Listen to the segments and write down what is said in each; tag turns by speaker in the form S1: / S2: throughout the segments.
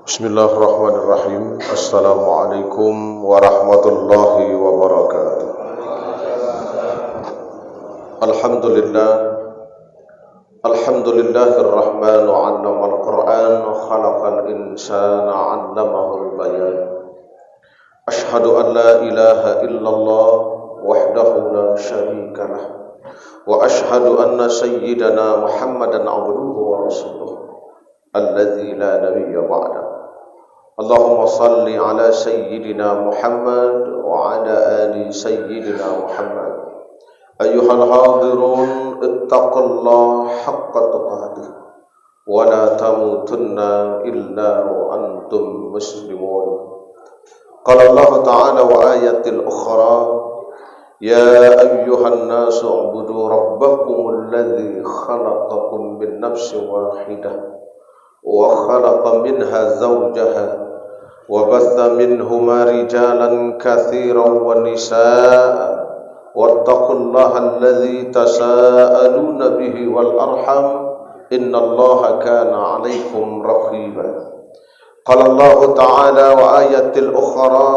S1: Bismillahirrahmanirrahim. Assalamualaikum warahmatullahi wabarakatuh. Alhamdulillah. Alhamdulillahirrahmanu 'allamal Qur'an wa khalaqal insana 'allamahul bayan. Ashhadu an la ilaha illallah wahdahu la syarika lah. Wa ashhadu anna sayyidana Muhammadan 'abduhu wa rasuluh alladzi la nabiyya ba'da. Allahumma salli ala sayyidina Muhammad wa ala ali sayyidina Muhammad. Ayyuhal hadirun ittaqullaha haqqa tuqatih wa la tamutunna illa wa antum muslimun. Qala Allah ta'ala wa ayatil ukhra ya ayyuhan nasu ubudu rabbakumul ladzi khalaqakum min nafsin wahidah wa khalaqa minha zawjaha wa batha minhuma rijalan katsiran wa nisaa wattaqullaha alladzi tasaaluna bihi wal arham innallaha kana 'alaikum raqiba. Qala Allah ta'ala wa ayatil ukhra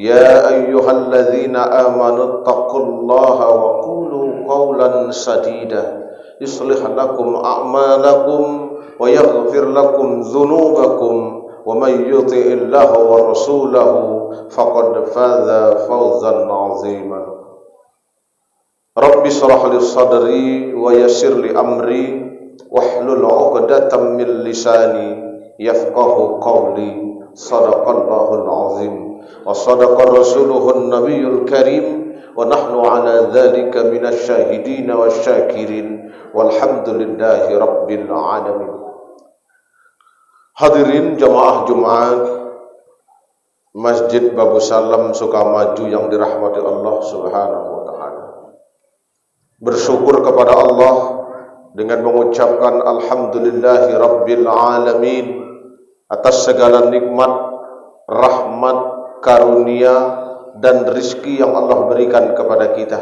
S1: ya ayyuhalladzina amanu taqullaha wa qulu qawlan sadida yuslih lakum a'malakum wa yaghfir lakum dhunubakum wa may yuti'illaha wa rasulahu faqad faza fawzan 'azima. Rabbi shrah li sadri wa yassir li amri wahlul 'uqdatam min lisani yafqahu qawli. Shadaqallahul 'azim wa sadaqa rasuluhun nabiyul karim wa nahnu ala dzalika minasy syahidin wasyakirin walhamdulillahi rabbil alamin. Hadirin jamaah Jumat Masjid Babu Salam Sukamaju yang dirahmati Allah Subhanahu wa taala. Bersyukur kepada Allah dengan mengucapkan alhamdulillahi rabbil alamin atas segala nikmat, rahmat, karunia dan rizki yang Allah berikan kepada kita.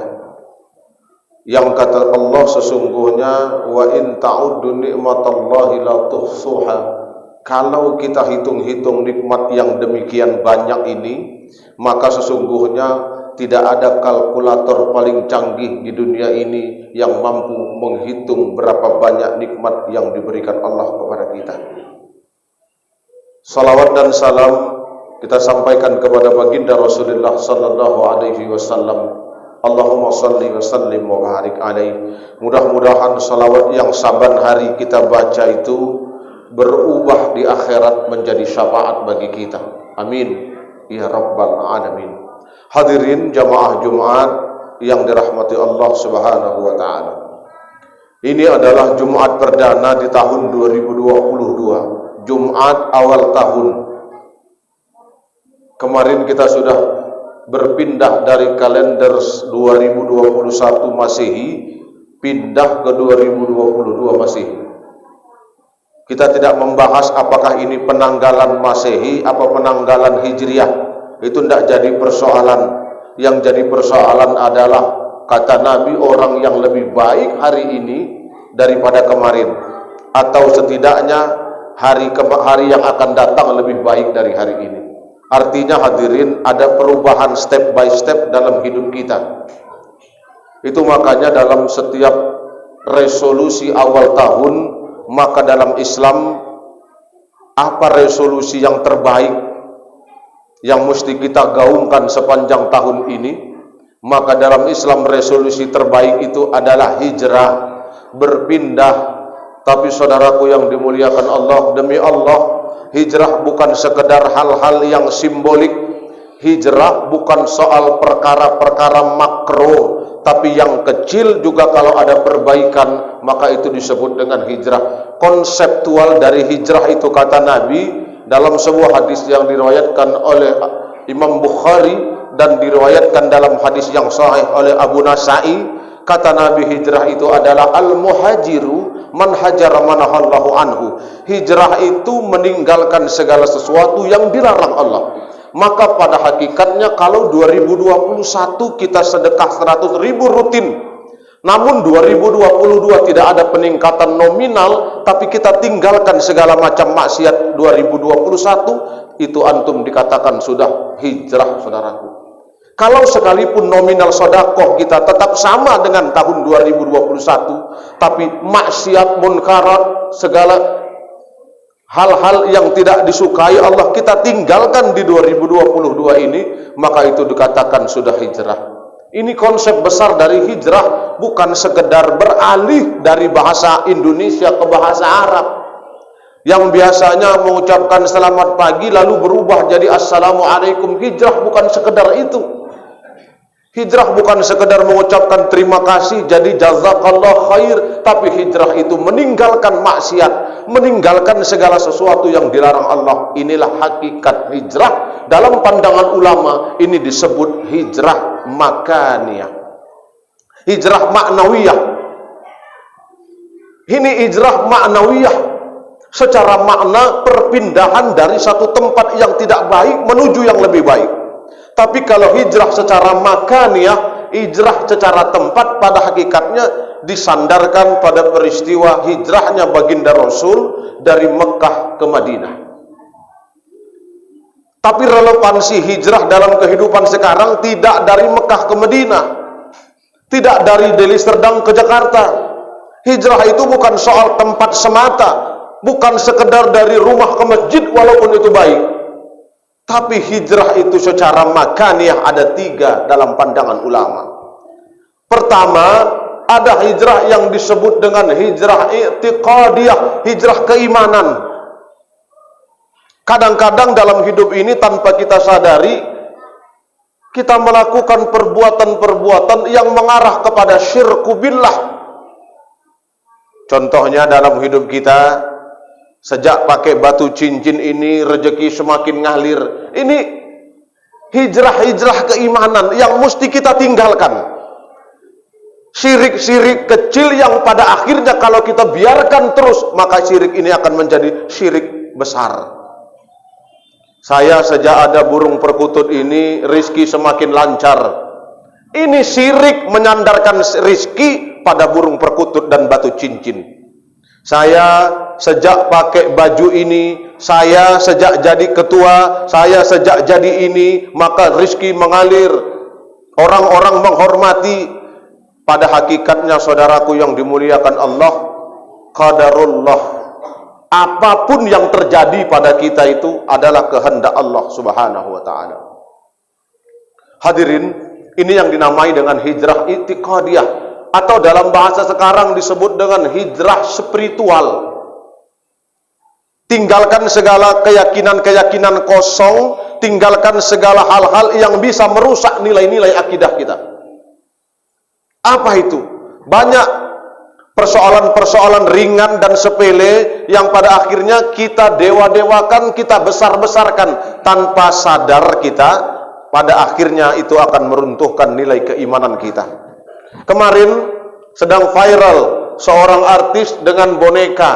S1: Yang kata Allah sesungguhnya wa in ta'uddu ni'matallahi la tuhsuha. Kalau kita hitung-hitung nikmat yang demikian banyak ini, maka sesungguhnya tidak ada kalkulator paling canggih di dunia ini yang mampu menghitung berapa banyak nikmat yang diberikan Allah kepada kita. Salawat dan salam kita sampaikan kepada baginda Rasulullah sallallahu alaihi wasallam. Allahumma salli wa sallim wa barik alaihi. Mudah-mudahan salawat yang saban hari kita baca itu berubah di akhirat menjadi syafaat bagi kita. Amin ya rabbal alamin. Hadirin jamaah Jumat yang dirahmati Allah Subhanahu wa taala. Ini adalah Jumat perdana di tahun 2022, Jumat awal tahun. Kemarin kita sudah berpindah dari kalender 2021 Masehi pindah ke 2022 Masehi. Kita tidak membahas apakah ini penanggalan Masehi apa penanggalan Hijriah. Itu tidak jadi persoalan. Yang jadi persoalan adalah kata Nabi orang yang lebih baik hari ini daripada kemarin, atau setidaknya hari yang akan datang lebih baik dari hari ini. Artinya hadirin ada perubahan step by step dalam hidup kita. Itu makanya dalam setiap resolusi awal tahun, maka dalam Islam apa resolusi yang terbaik yang mesti kita gaungkan sepanjang tahun ini? Maka dalam Islam resolusi terbaik itu adalah hijrah, berpindah. Tapi saudaraku yang dimuliakan Allah, demi Allah, hijrah bukan sekedar hal-hal yang simbolik. Hijrah bukan soal perkara-perkara makro, tapi yang kecil juga kalau ada perbaikan, maka itu disebut dengan hijrah. Konseptual dari hijrah itu kata Nabi dalam sebuah hadis yang diriwayatkan oleh Imam Bukhari dan diriwayatkan dalam hadis yang sahih oleh Abu Nasai, kata Nabi hijrah itu adalah al-muhajiru man hajara manahallahu anhu. Hijrah itu meninggalkan segala sesuatu yang dilarang Allah. Maka pada hakikatnya kalau 2021 kita sedekah 100.000 rutin, Namun 2022 tidak ada peningkatan nominal, tapi kita tinggalkan segala macam maksiat. 2021 itu antum dikatakan sudah hijrah, saudaraku. Kalau sekalipun nominal sedekah kita tetap sama dengan tahun 2021, tapi maksiat, munkarat, segala hal-hal yang tidak disukai Allah kita tinggalkan di 2022 ini, maka itu dikatakan sudah hijrah. Ini konsep besar dari hijrah, bukan sekedar beralih dari bahasa Indonesia ke bahasa Arab. Yang biasanya mengucapkan selamat pagi lalu berubah jadi assalamualaikum. Hijrah bukan sekedar itu. Hijrah bukan sekedar mengucapkan terima kasih jadi jazakallah khair, tapi hijrah itu meninggalkan maksiat, meninggalkan segala sesuatu yang dilarang Allah. Inilah hakikat hijrah. Dalam pandangan ulama ini disebut hijrah makaniyah, hijrah maknawiyah. Ini hijrah maknawiyah, secara makna perpindahan dari satu tempat yang tidak baik menuju yang lebih baik. Tapi kalau hijrah secara makaniyah, hijrah secara tempat, pada hakikatnya disandarkan pada peristiwa hijrahnya baginda Rasul dari Mekah ke Madinah. Tapi relevansi hijrah dalam kehidupan sekarang tidak dari Mekah ke Madinah, tidak dari Deli Serdang ke Jakarta. Hijrah itu bukan soal tempat semata, bukan sekedar dari rumah ke masjid walaupun itu baik. Tapi hijrah itu secara makaniyah ada 3 dalam pandangan ulama. Pertama, ada hijrah yang disebut dengan hijrah i'tiqadiyah, hijrah keimanan. Kadang-kadang dalam hidup ini tanpa kita sadari, kita melakukan perbuatan-perbuatan yang mengarah kepada syirku billah. Contohnya dalam hidup kita, sejak pakai batu cincin ini rezeki semakin ngalir. Ini hijrah-hijrah keimanan yang mesti kita tinggalkan. Syirik-syirik kecil yang pada akhirnya kalau kita biarkan terus, maka syirik ini akan menjadi syirik besar. Saya sejak ada burung perkutut ini, rizki semakin lancar. Ini syirik menyandarkan rizki pada burung perkutut dan batu cincin. Saya sejak pakai baju ini, saya sejak jadi ketua, saya sejak jadi ini, maka rizki mengalir, orang-orang menghormati. Pada hakikatnya saudaraku yang dimuliakan Allah, qadarullah, apapun yang terjadi pada kita itu adalah kehendak Allah subhanahu wa ta'ala. Hadirin, ini yang dinamai dengan hijrah i'tiqadiyah, atau dalam bahasa sekarang disebut dengan hijrah spiritual. Tinggalkan segala keyakinan-keyakinan kosong, tinggalkan segala hal-hal yang bisa merusak nilai-nilai akidah kita. Apa itu? Banyak persoalan-persoalan ringan dan sepele yang pada akhirnya kita dewa-dewakan, kita besar-besarkan, tanpa sadar kita pada akhirnya itu akan meruntuhkan nilai keimanan kita. Kemarin sedang viral seorang artis dengan boneka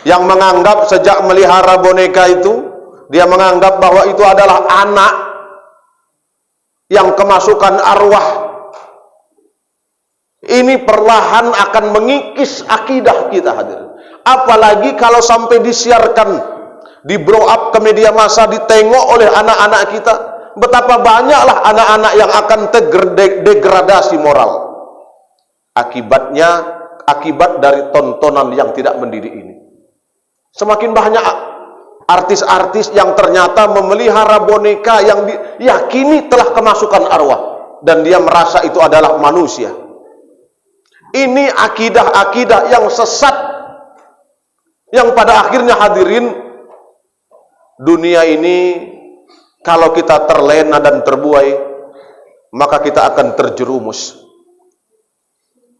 S1: yang menganggap sejak melihara boneka itu, dia menganggap bahwa itu adalah anak yang kemasukan arwah. Ini perlahan akan mengikis akidah kita, hadirin. Apalagi kalau sampai disiarkan, di blow up ke media massa, ditengok oleh anak-anak kita. Betapa banyaklah anak-anak yang akan degradasi moral. Akibatnya, akibat dari tontonan yang tidak mendidik ini. Semakin banyak artis-artis yang ternyata memelihara boneka yang diyakini telah kemasukan arwah, dan dia merasa itu adalah manusia. Ini akidah-akidah yang sesat, yang pada akhirnya hadirin, dunia ini kalau kita terlena dan terbuai, maka kita akan terjerumus.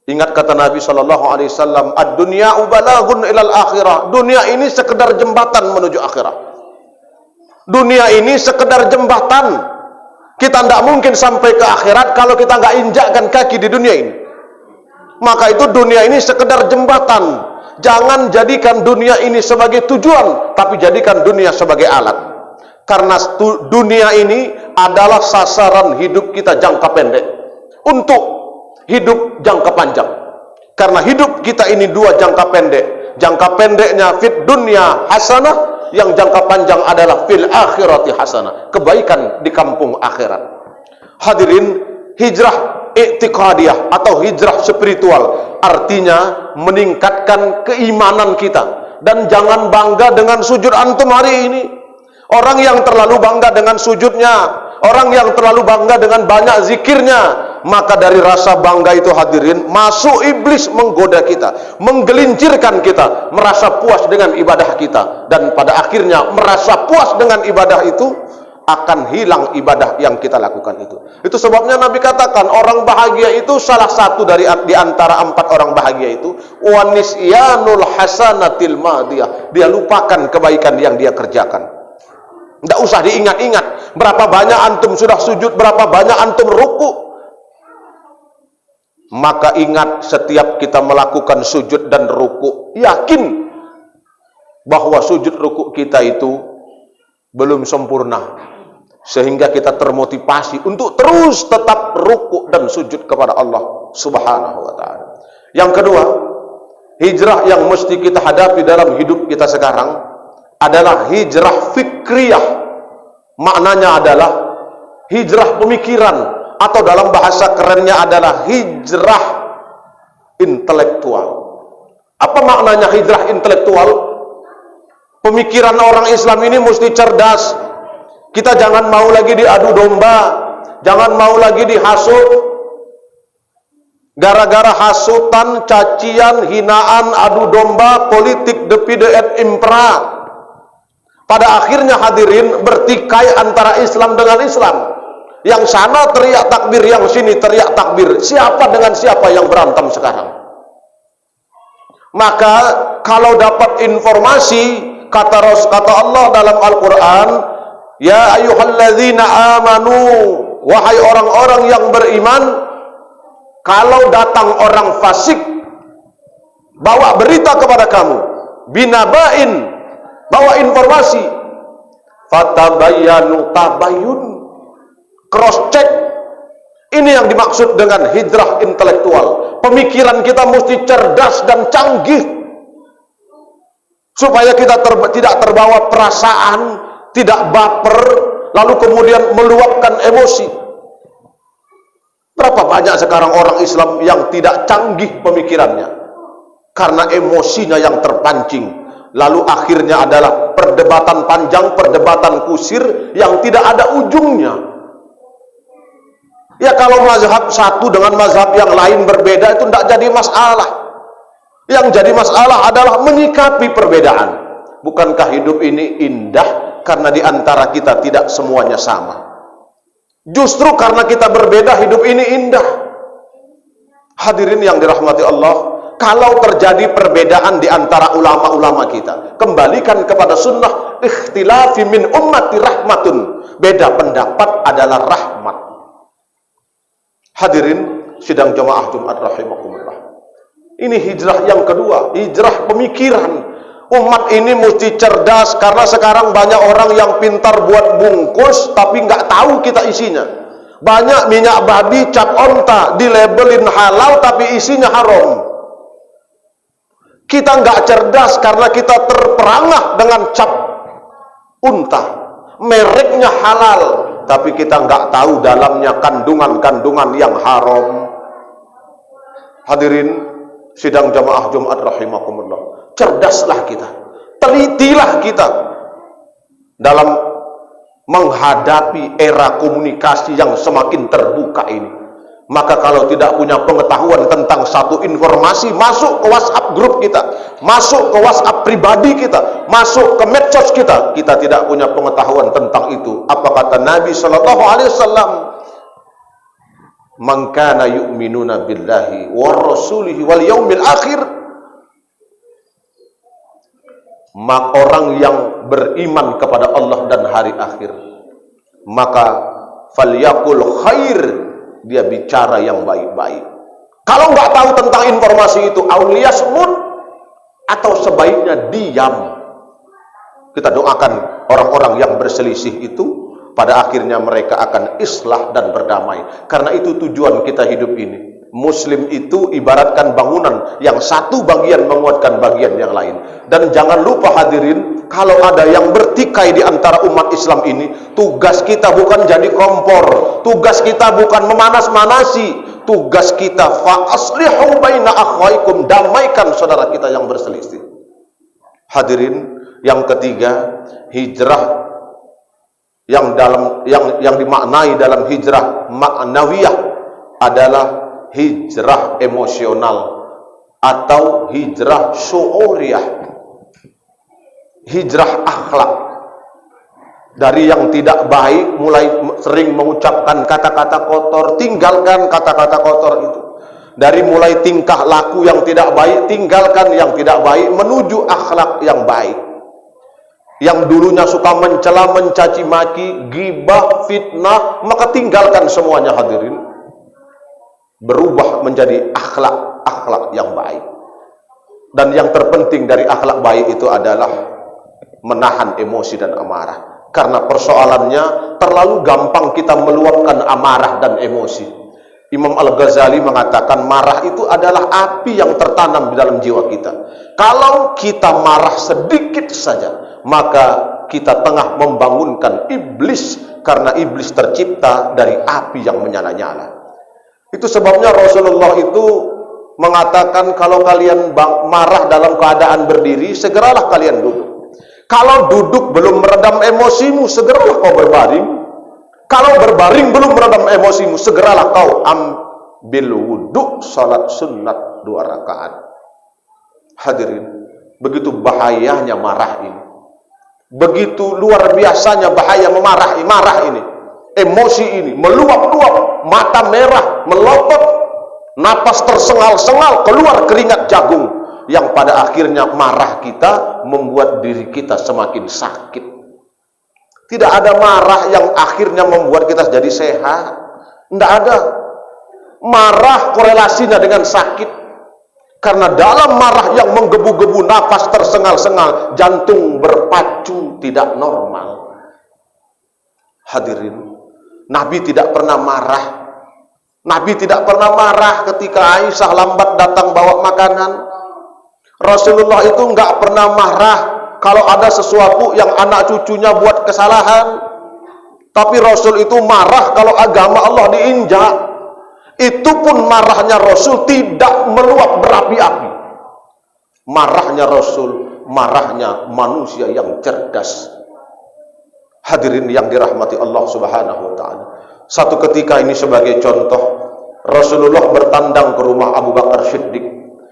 S1: Ingat kata Nabi SAW, ad-dunya ubalaghun ilal akhirah. Dunia ini sekedar jembatan menuju akhirat. Dunia ini sekedar jembatan. Kita tidak mungkin sampai ke akhirat kalau kita nggak injakkan kaki di dunia ini. Maka itu dunia ini sekedar jembatan. Jangan jadikan dunia ini sebagai tujuan, tapi jadikan dunia sebagai alat. Karena dunia ini adalah sasaran hidup kita jangka pendek. Untuk hidup jangka panjang. Karena hidup kita ini dua jangka pendek. Jangka pendeknya fit dunya hasanah, yang jangka panjang adalah fil akhirati hasanah, kebaikan di kampung akhirat. Hadirin, hijrah i'tiqadiyah atau hijrah spiritual artinya meningkatkan keimanan kita. Dan jangan bangga dengan sujud antum hari ini. Orang yang terlalu bangga dengan sujudnya, orang yang terlalu bangga dengan banyak zikirnya, maka dari rasa bangga itu hadirin, masuk iblis menggoda kita, menggelincirkan kita, merasa puas dengan ibadah kita. Dan pada akhirnya merasa puas dengan ibadah itu, akan hilang ibadah yang kita lakukan itu. Itu sebabnya Nabi katakan, orang bahagia itu salah satu di antara 4 orang bahagia itu, wanisyanul hasanatil madiyah. Dia lupakan kebaikan yang dia kerjakan. Tidak usah diingat-ingat berapa banyak antum sudah sujud, berapa banyak antum ruku. Maka ingat, setiap kita melakukan sujud dan ruku, yakin bahwa sujud ruku kita itu belum sempurna, sehingga kita termotivasi untuk terus tetap ruku dan sujud kepada Allah Subhanahu wa ta'ala. Yang kedua, hijrah yang mesti kita hadapi dalam hidup kita sekarang adalah hijrah fikriyah. Maknanya adalah hijrah pemikiran, atau dalam bahasa kerennya adalah hijrah intelektual. Apa maknanya hijrah intelektual? Pemikiran orang Islam ini mesti cerdas. Kita jangan mau lagi diadu domba, jangan mau lagi dihasut. Gara-gara hasutan, cacian, hinaan, adu domba, politik depide et impera, pada akhirnya hadirin bertikai antara Islam dengan Islam. Yang sana teriak takbir, yang sini teriak takbir. Siapa dengan siapa yang berantem sekarang? Maka kalau dapat informasi, kata Allah dalam Al-Quran, ya ayyuhalladzina amanu, wahai orang-orang yang beriman, kalau datang orang fasik bawa berita kepada kamu, binabain, bawa informasi, fatabayyanu, tabayyun, cross check. Ini yang dimaksud dengan hijrah intelektual. Pemikiran kita mesti cerdas dan canggih, supaya kita tidak terbawa perasaan, tidak baper, lalu kemudian meluapkan emosi. Berapa banyak sekarang orang Islam yang tidak canggih pemikirannya karena emosinya yang terpancing. Lalu akhirnya adalah perdebatan panjang, perdebatan kusir yang tidak ada ujungnya. Ya kalau mazhab satu dengan mazhab yang lain berbeda, itu tidak jadi masalah. Yang jadi masalah adalah menyikapi perbedaan. Bukankah hidup ini indah karena di antara kita tidak semuanya sama? Justru karena kita berbeda, hidup ini indah. Hadirin yang dirahmati Allah, kalau terjadi perbedaan di antara ulama-ulama kita, kembalikan kepada sunnah, ikhtilafi min ummati rahmatun. Beda pendapat adalah rahmat. Hadirin sidang jamaah Jumat rahimakumullah. Ini hijrah yang kedua, hijrah pemikiran. Umat ini mesti cerdas, karena sekarang banyak orang yang pintar buat bungkus tapi nggak tahu kita isinya. Banyak minyak babi cap onta dilabelin halal tapi isinya haram. Kita nggak cerdas karena kita terperangah dengan cap unta, mereknya halal, tapi kita nggak tahu dalamnya kandungan-kandungan yang haram. Hadirin sidang jamaah Jumat rahimakumullah, cerdaslah kita, telitilah kita dalam menghadapi era komunikasi yang semakin terbuka ini. Maka kalau tidak punya pengetahuan tentang satu informasi, masuk ke WhatsApp grup kita, masuk ke WhatsApp pribadi kita, masuk ke medsos kita, kita tidak punya pengetahuan tentang itu. Apa kata Nabi sallallahu alaihi wasallam? Man kana yu'minuna billahi wa rasulihi wal yaumil akhir, maka orang yang beriman kepada Allah dan hari akhir, maka falyaqul khair, dia bicara yang baik-baik. Kalau nggak tahu tentang informasi itu, auliyasmun, atau sebaiknya diam. Kita doakan orang-orang yang berselisih itu, pada akhirnya mereka akan islah dan berdamai. Karena itu tujuan kita hidup ini, Muslim itu ibaratkan bangunan, yang satu bagian menguatkan bagian yang lain. Dan jangan lupa hadirin, kalau ada yang bertikai di antara umat Islam ini, tugas kita bukan jadi kompor, tugas kita bukan memanas-manasi, tugas kita fa aslihu baina akhwaikum, damaikan saudara kita yang berselisih. Hadirin, yang ketiga, hijrah yang dimaknai dalam hijrah ma'nawiyah adalah hijrah emosional atau hijrah syu'uriyah, hijrah akhlak. Dari yang tidak baik, mulai sering mengucapkan kata-kata kotor, tinggalkan kata-kata kotor itu. Dari mulai tingkah laku yang tidak baik, tinggalkan yang tidak baik, menuju akhlak yang baik. Yang dulunya suka mencela, mencaci maki, ghibah, fitnah, maka tinggalkan semuanya hadirin. Berubah menjadi akhlak yang baik. Dan yang terpenting dari akhlak baik itu adalah menahan emosi dan amarah. Karena persoalannya terlalu gampang kita meluapkan amarah dan emosi. Imam Al-Ghazali mengatakan marah itu adalah api yang tertanam di dalam jiwa kita. Kalau kita marah sedikit saja, maka kita tengah membangunkan iblis, karena iblis tercipta dari api yang menyala-nyala. Itu sebabnya Rasulullah itu mengatakan, kalau kalian marah dalam keadaan berdiri, segeralah kalian duduk. Kalau duduk belum meredam emosimu, segeralah kau berbaring. Kalau berbaring belum meredam emosimu, segeralah kau ambil wudhu, salat sunnat 2 rakaat. Hadirin, begitu bahayanya marah ini. Begitu luar biasanya bahaya marah ini. Emosi ini meluap-luap, mata merah, melotot, napas tersengal-sengal, keluar keringat jagung, yang pada akhirnya marah kita membuat diri kita semakin sakit. Tidak ada marah yang akhirnya membuat kita jadi sehat. Tidak ada. Marah korelasinya dengan sakit. Karena dalam marah yang menggebu-gebu, nafas tersengal-sengal, jantung berpacu tidak normal. Hadirin, Nabi tidak pernah marah. Nabi tidak pernah marah ketika Aisyah lambat datang bawa makanan. Rasulullah itu nggak pernah marah kalau ada sesuatu yang anak cucunya buat kesalahan. Tapi Rasul itu marah kalau agama Allah diinjak. Itu pun marahnya Rasul tidak meluap berapi-api. Marahnya Rasul, marahnya manusia yang cerdas. Hadirin yang dirahmati Allah Subhanahu wa ta'ala. Satu ketika ini sebagai contoh, Rasulullah bertandang ke rumah Abu Bakar Siddiq.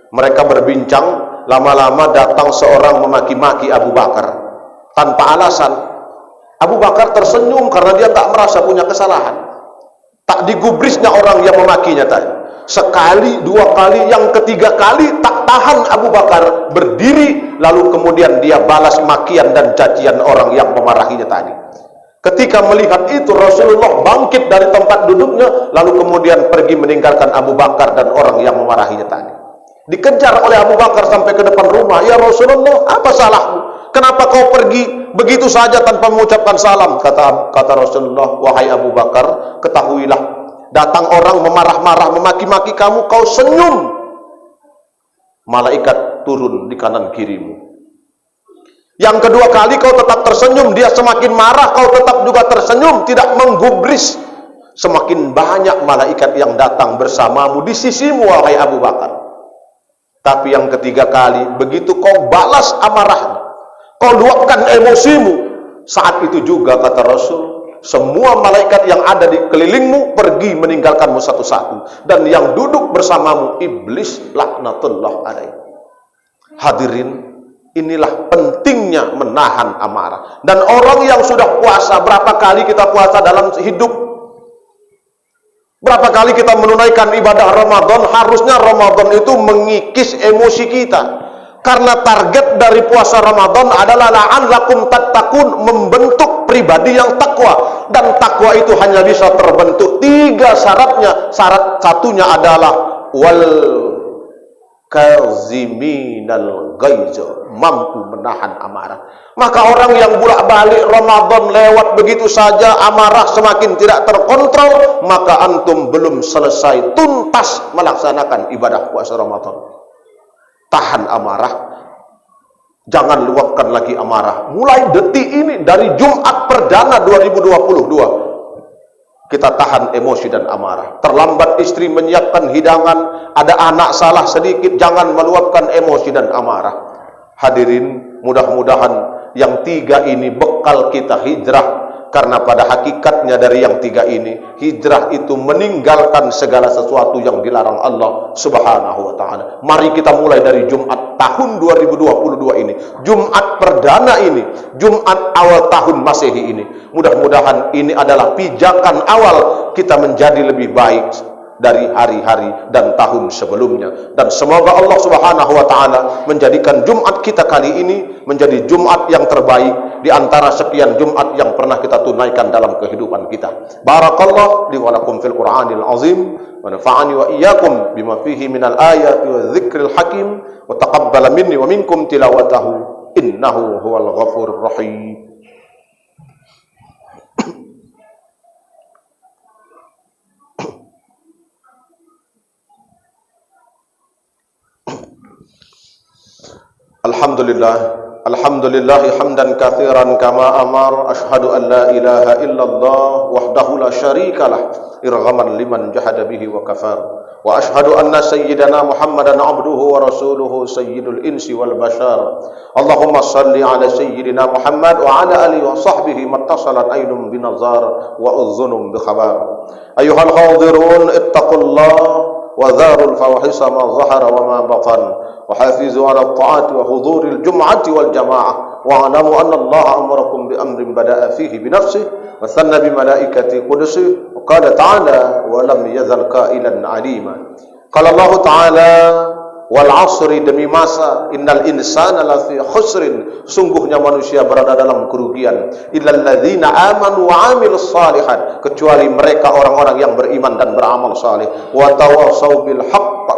S1: Mereka berbincang, lama-lama datang seorang memaki-maki Abu Bakar tanpa alasan. Abu Bakar tersenyum karena dia tak merasa punya kesalahan. Tak digubrisnya orang yang memakinya tadi. Sekali, 2 kali, yang ketiga kali tak tahan Abu Bakar, berdiri, lalu kemudian dia balas makian dan cacian orang yang memarahinya tadi. Ketika melihat itu, Rasulullah bangkit dari tempat duduknya, lalu kemudian pergi meninggalkan Abu Bakar dan orang yang memarahinya tadi. Dikejar oleh Abu Bakar sampai ke depan rumah. Ya Rasulullah, apa salahmu? Kenapa kau pergi begitu saja tanpa mengucapkan salam? Kata Rasulullah, wahai Abu Bakar, ketahuilah, datang orang memarah-marah, memaki-maki kamu, kau senyum, malaikat turun di kanan kirimu. Yang kedua kali kau tetap tersenyum, dia semakin marah, kau tetap juga tersenyum, tidak menggubris. Semakin banyak malaikat yang datang bersamamu di sisimu, wahai Abu Bakar. Tapi yang ketiga kali, begitu kau balas amarahmu, kau luapkan emosimu, saat itu juga kata Rasul, semua malaikat yang ada di kelilingmu pergi meninggalkanmu satu-satu, dan yang duduk bersamamu iblis laknatullah alaih. Hadirin, inilah pentingnya menahan amarah. Dan orang yang sudah puasa, berapa kali kita puasa dalam hidup? Berapa kali kita menunaikan ibadah Ramadan? Harusnya Ramadan itu mengikis emosi kita. Karena target dari puasa Ramadan adalah la'allakum tattaqun, membentuk pribadi yang takwa. Dan takwa itu hanya bisa terbentuk 3 syaratnya. Syarat satunya adalah wal kaziminal ghaiz, mampu menahan amarah. Maka orang yang bolak-balik Ramadan lewat begitu saja, amarah semakin tidak terkontrol, maka antum belum selesai tuntas melaksanakan ibadah puasa Ramadan. Tahan amarah, jangan luapkan lagi amarah. Mulai detik ini, dari Jumat perdana 2022, kita tahan emosi dan amarah. Terlambat istri menyiapkan hidangan, ada anak salah sedikit, jangan meluapkan emosi dan amarah. Hadirin, mudah-mudahan yang tiga ini bekal kita hijrah. Karena pada hakikatnya dari yang tiga ini, hijrah itu meninggalkan segala sesuatu yang dilarang Allah Subhanahu wa ta'ala. Mari kita mulai dari Jumat tahun 2022 ini, Jumat perdana ini, Jumat awal tahun Masehi ini. Mudah-mudahan ini adalah pijakan awal kita menjadi lebih baik dari hari-hari dan tahun sebelumnya. Dan semoga Allah Subhanahu wa ta'ala menjadikan Jumat kita kali ini menjadi Jumat yang terbaik di antara sekian Jumat yang pernah kita tunaikan dalam kehidupan kita. Barakallah li wa lakum fil Qur'anil azim, wa nafa'ani wa iyyakum bima fihi minal ayati wa dzikril hakim, wa taqabbala minni wa minkum tilawatahu innahu huwal ghafurur rahim. Alhamdulillah hamdan katsiran kama amar, asyhadu an la ilaha illallah wahdahu la syarikalah irghaman liman jahada bihi wa kafar, wa asyhadu anna sayyidana Muhammadan abduhu wa rasuluhu sayyidul insi wal bashar. Allahumma salli ala sayyidina Muhammad wa ala alihi wa sahbihi mattasalat aynum binazar wa udhunum bi khabar. Ayyuhal hadirun ittaqullah wa dharul fawahisa ma zahara wa ma batan, وحافظوا على الطاعات وحضور الجمعة والجماعة واعلموا أن الله أمركم بأمر بدأ فيه بنفسه وثنى بملائكة قدسه وقال تعالى ولم يزل قائلا عليما. قال الله تعالى والعصر, demi masa, innal insana lafi khusrin, sungguhnya manusia berada dalam kerugian, illal ladzina amanu wa amilus shalihat, kecuali mereka orang-orang yang beriman dan beramal saleh, wa tawassaw bil haqq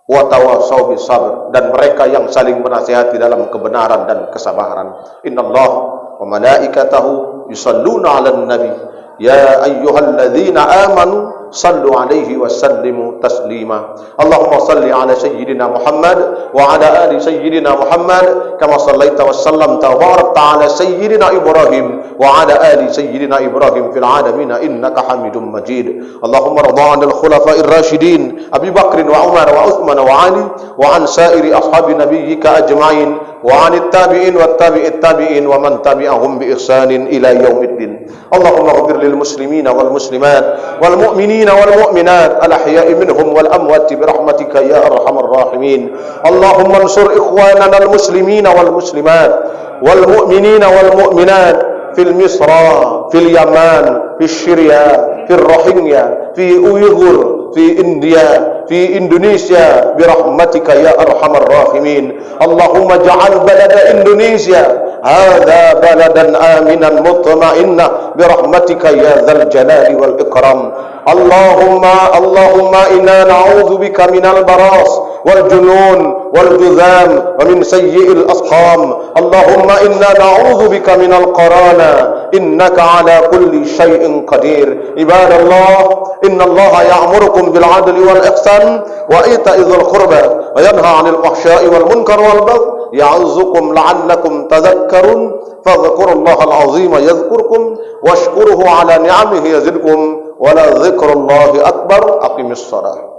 S1: wa tawassaw bis sabr, dan mereka yang saling menasihati dalam kebenaran dan kesabaran. Innallaha wa malaikatahu yusalluna 'alan nabi ya ayyuhalladzina amanu sallu alaihi wa sallimu taslima. Allahumma salli ala sayyidina Muhammad wa ala ali sayyidina Muhammad kama sallaita wa sallamta wa barakta ala sayyidina Ibrahim wa ala ali sayyidina Ibrahim fil alamin innaka Hamidum Majid. Allahumma radha 'anil khulafa'ir rasyidin Abi Bakr wa Umar wa Uthman wa Ali wa an sa'iri ashabi nabiyyika ajma'in wa 'anit tabi'in wat tabi'it tabi'in wa man tabi'ahum bi ihsanin ila yaumiddin. Allahumma ighfir lil muslimina wal muslimat wal mu'minin والمؤمنات الأحياء منهم والأموات برحمتك يا أرحم الراحمين. اللهم انصر إخواننا المسلمين والمسلمات والمؤمنين والمؤمنات في مصر، في اليمن، في سوريا، في الروهينجا، في أويغور، في إنديا، في إندونيسيا برحمتك يا أرحم الراحمين. اللهم اجعل بلد إندونيسيا هذا بلدا آمنا مطمئنا برحمتك يا ذا الجلال والإكرام. اللهم إنا نعوذ بك من البراس والجنون والجذام ومن سيء الأسقام. اللهم إنا نعوذ بك من القرانة إنك على كل شيء قدير. عباد الله، إن الله يأمركم بالعدل والإحسان وإيتاء ذي القربى وينهى عن الفحشاء والمنكر والبغي يعظكم لعلكم تذكرون. فاذكروا الله العظيم يذكركم واشكروه على نعمه يزدكم ولذكر الله أكبر. أقم الصلاة.